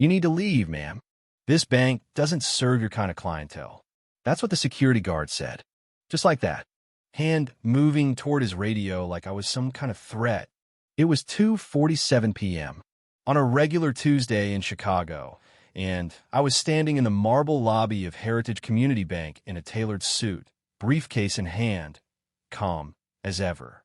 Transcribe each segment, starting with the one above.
"You need to leave, ma'am. This bank doesn't serve your kind of clientele." That's what the security guard said. Just like that. Hand moving toward his radio like I was some kind of threat. It was 2:47 p.m. on a regular Tuesday in Chicago, and I was standing in the marble lobby of Heritage Community Bank in a tailored suit, briefcase in hand, calm as ever.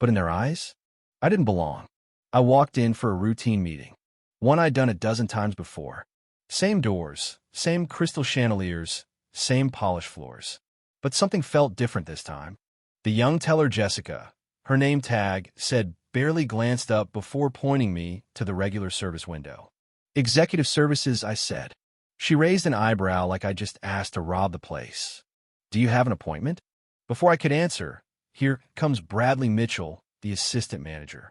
But in their eyes, I didn't belong. I walked in for a routine meeting, one I'd done a dozen times before. Same doors, same crystal chandeliers, same polished floors. But something felt different this time. The young teller Jessica, her name tag said, barely glanced up before pointing me to the regular service window. "Executive services," I said. She raised an eyebrow like I just asked to rob the place. "Do you have an appointment?" Before I could answer, here comes Bradley Mitchell, the assistant manager.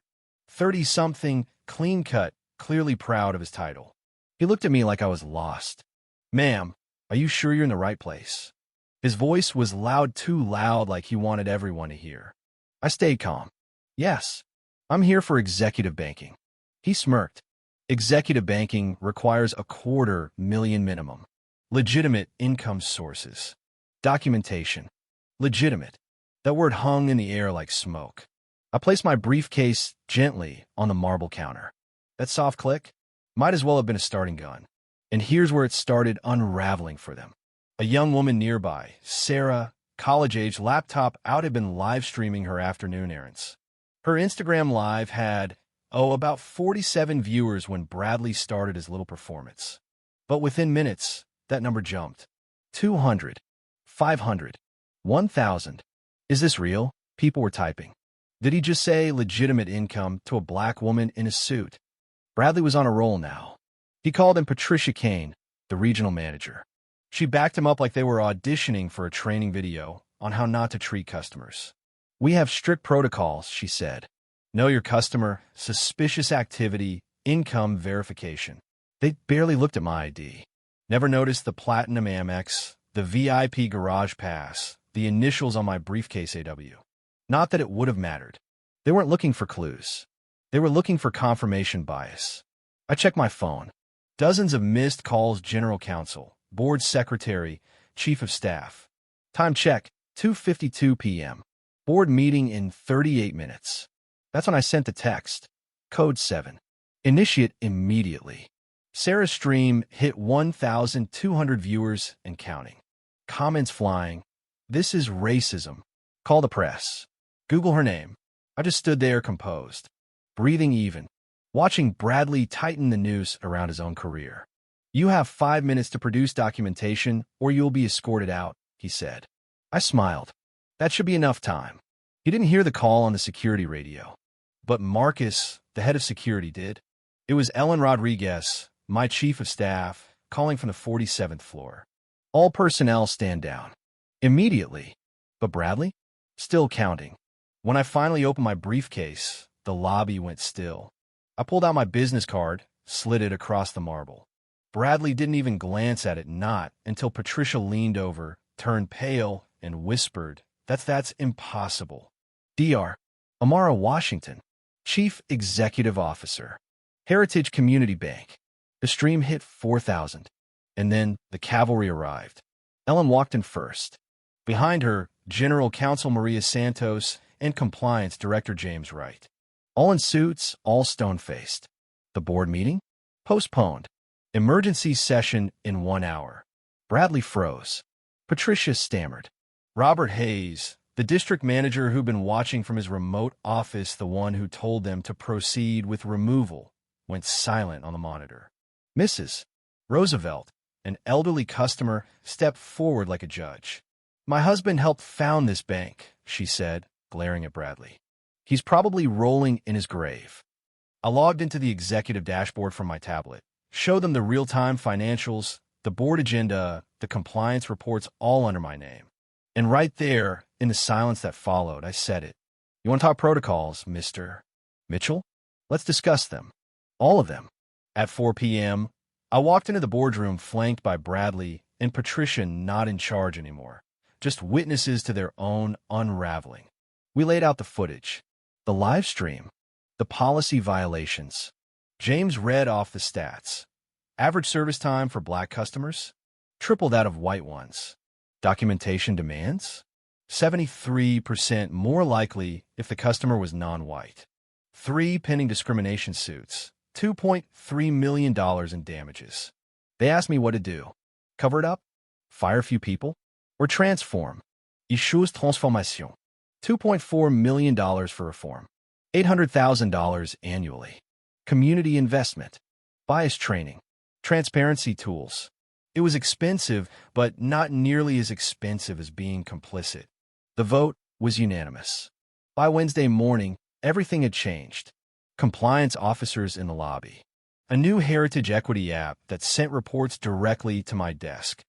30-something, clean-cut, clearly proud of his title. He looked at me like I was lost. "Ma'am, are you sure you're in the right place?" His voice was too loud like he wanted everyone to hear. I stayed calm. "Yes, I'm here for executive banking." He smirked. "Executive banking requires a $250,000 minimum. Legitimate income sources. Documentation. Legitimate." That word hung in the air like smoke. I placed my briefcase gently on the marble counter. That soft click might as well have been a starting gun. And here's where it started unraveling for them. A young woman nearby, Sarah, college-age, laptop out, had been live streaming her afternoon errands. Her Instagram Live had, about 47 viewers when Bradley started his little performance. But within minutes, that number jumped. 200, 500, 1,000. "Is this real?" people were typing. Did he just say legitimate income to a black woman in a suit? Bradley was on a roll now. He called in Patricia Kaine, the regional manager. She backed him up like they were auditioning for a training video on how not to treat customers. "We have strict protocols," she said. "Know your customer, suspicious activity, income verification." They barely looked at my ID. Never noticed the Platinum Amex, the VIP Garage Pass, the initials on my briefcase AW. Not that it would have mattered. They weren't looking for clues. They were looking for confirmation bias. I checked my phone. Dozens of missed calls: general counsel, board secretary, chief of staff. Time check, 2:52 p.m. Board meeting in 38 minutes. That's when I sent the text. Code 7. Initiate immediately. Sarah's stream hit 1,200 viewers and counting. Comments flying. "This is racism. Call the press." Google her name. I just stood there composed, breathing even, watching Bradley tighten the noose around his own career. "You have 5 minutes to produce documentation or you'll be escorted out," he said. I smiled. That should be enough time. He didn't hear the call on the security radio. But Marcus, the head of security, did. It was Ellen Rodriguez, my chief of staff, calling from the 47th floor. "All personnel stand down." Immediately. But Bradley? Still counting. When I finally opened my briefcase, the lobby went still. I pulled out my business card, slid it across the marble. Bradley didn't even glance at it, not until Patricia leaned over, turned pale, and whispered, That's impossible." Dr. Amara Washington, Chief Executive Officer, Heritage Community Bank. The stream hit 4,000. And then the cavalry arrived. Ellen walked in first. Behind her, General Counsel Maria Santos and Compliance Director James Wright. All in suits, all stone-faced. The board meeting? Postponed. Emergency session in 1 hour. Bradley froze. Patricia stammered. Robert Hayes, the district manager who'd been watching from his remote office, the one who told them to proceed with removal, went silent on the monitor. Mrs. Roosevelt, an elderly customer, stepped forward like a judge. "My husband helped found this bank," she said, glaring at Bradley. "He's probably rolling in his grave." I logged into the executive dashboard from my tablet, showed them the real-time financials, the board agenda, the compliance reports, all under my name. And right there, in the silence that followed, I said it. "You want to talk protocols, Mr. Mitchell? Let's discuss them. All of them." At 4 p.m., I walked into the boardroom flanked by Bradley and Patricia, not in charge anymore, just witnesses to their own unraveling. We laid out the footage, the live stream, the policy violations. James read off the stats. Average service time for black customers? Triple that of white ones. Documentation demands? 73% more likely if the customer was non-white. 3 pending discrimination suits. $2.3 million in damages. They asked me what to do. Cover it up? Fire a few people? Or transform? Issues transformation. $2.4 million for reform. $800,000 annually. Community investment. Bias training. Transparency tools. It was expensive, but not nearly as expensive as being complicit. The vote was unanimous. By Wednesday morning, everything had changed. Compliance officers in the lobby. A new Heritage Equity app that sent reports directly to my desk.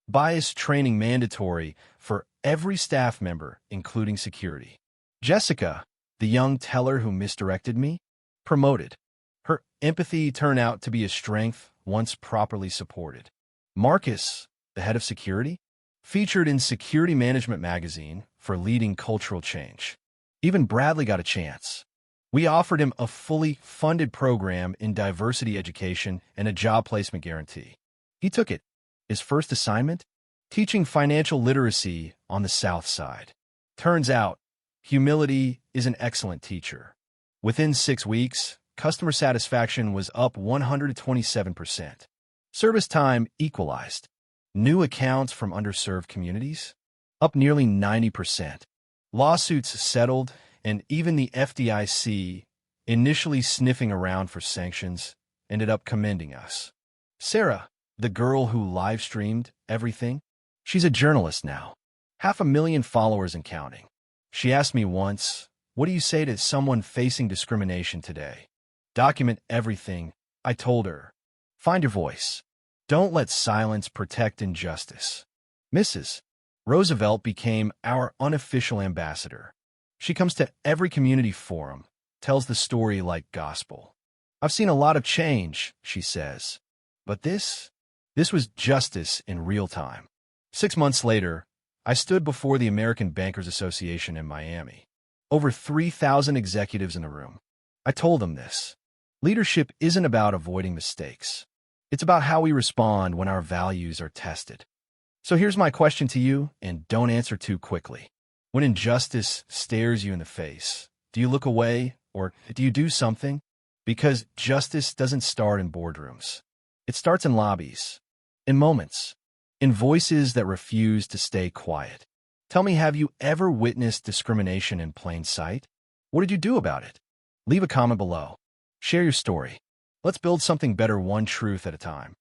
Bias training mandatory for every staff member, including security. Jessica, the young teller who misdirected me, promoted. Her empathy turned out to be a strength once properly supported. Marcus, the head of security, featured in Security Management magazine for leading cultural change. Even Bradley got a chance. We offered him a fully funded program in diversity education and a job placement guarantee. He took it. His first assignment? Teaching financial literacy on the South Side. Turns out, humility is an excellent teacher. Within 6 weeks, customer satisfaction was up 127%. Service time equalized. New accounts from underserved communities? Up nearly 90%. Lawsuits settled, and even the FDIC, initially sniffing around for sanctions, ended up commending us. Sarah, the girl who live-streamed everything, she's a journalist now. 500,000 followers and counting. She asked me once, "What do you say to someone facing discrimination today?" Document everything, I told her. Find your voice. Don't let silence protect injustice. Mrs. Roosevelt became our unofficial ambassador. She comes to every community forum, tells the story like gospel. I've seen a lot of change, she says. But this was justice in real time. 6 months later, I stood before the American Bankers Association in Miami. Over 3,000 executives in a room. I told them this. Leadership isn't about avoiding mistakes. It's about how we respond when our values are tested. So here's my question to you, and don't answer too quickly. When injustice stares you in the face, do you look away or do you do something? Because justice doesn't start in boardrooms. It starts in lobbies, in moments, in voices that refuse to stay quiet. Tell me, have you ever witnessed discrimination in plain sight? What did you do about it? Leave a comment below. Share your story. Let's build something better, one truth at a time.